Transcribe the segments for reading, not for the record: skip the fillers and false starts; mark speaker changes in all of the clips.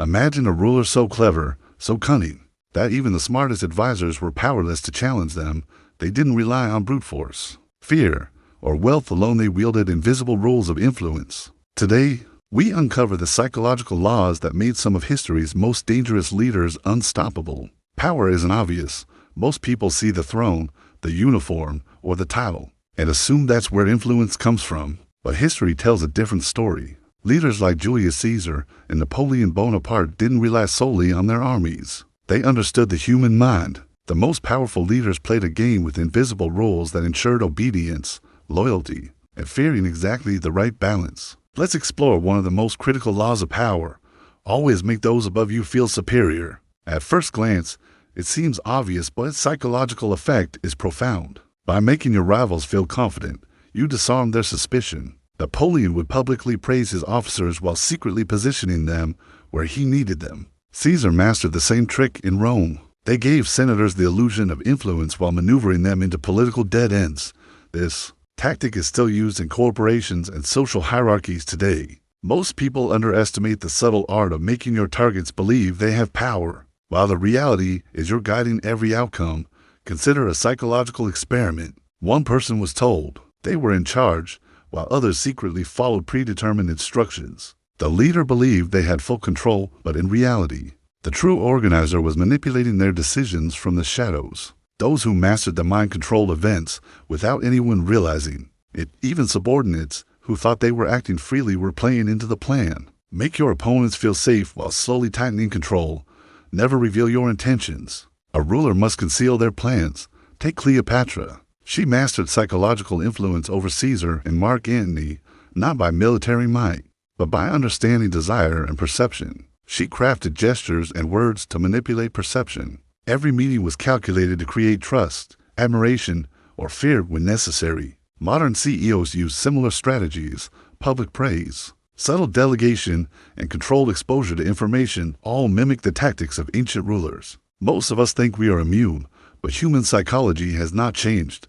Speaker 1: Imagine a ruler so clever, so cunning, that even the smartest advisors were powerless to challenge them. They didn't rely on brute force, fear, or wealth alone. They wielded invisible rules of influence. Today, we uncover the psychological laws that made some of history's most dangerous leaders unstoppable. Power isn't obvious. Most people see the throne, the uniform, or the title, and assume that's where influence comes from. But history tells a different story. Leaders like Julius Caesar and Napoleon Bonaparte didn't rely solely on their armies. They understood the human mind. The most powerful leaders played a game with invisible rules that ensured obedience, loyalty, and fearing exactly the right balance. Let's explore one of the most critical laws of power. Always make those above you feel superior. At first glance, it seems obvious, but its psychological effect is profound. By making your rivals feel confident, you disarm their suspicion. Napoleon would publicly praise his officers while secretly positioning them where he needed them. Caesar mastered the same trick in Rome. They gave senators the illusion of influence while maneuvering them into political dead ends. This tactic is still used in corporations and social hierarchies today. Most people underestimate the subtle art of making your targets believe they have power, while the reality is you're guiding every outcome. Consider a psychological experiment. One person was told they were in charge, while others secretly followed predetermined instructions. The leader believed they had full control, but in reality, the true organizer was manipulating their decisions from the shadows. Those who mastered the mind controlled events without anyone realizing it. Even subordinates who thought they were acting freely were playing into the plan. Make your opponents feel safe while slowly tightening control. Never reveal your intentions. A ruler must conceal their plans. Take Cleopatra. She mastered psychological influence over Caesar and Mark Antony, not by military might, but by understanding desire and perception. She crafted gestures and words to manipulate perception. Every meeting was calculated to create trust, admiration, or fear when necessary. Modern CEOs use similar strategies: public praise, subtle delegation, and controlled exposure to information all mimic the tactics of ancient rulers. Most of us think we are immune, but human psychology has not changed.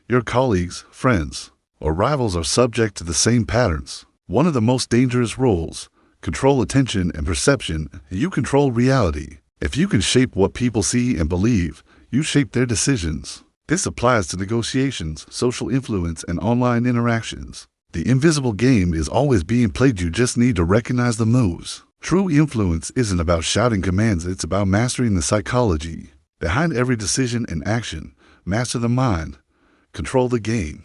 Speaker 1: Your colleagues, friends, or rivals are subject to the same patterns. One of the most dangerous rules: control attention and perception, and you control reality. If you can shape what people see and believe, you shape their decisions. This applies to negotiations, social influence, and online interactions. The invisible game is always being played. You just need to recognize the moves. True influence isn't about shouting commands, it's about mastering the psychology behind every decision and action. Master the mind. Control the game.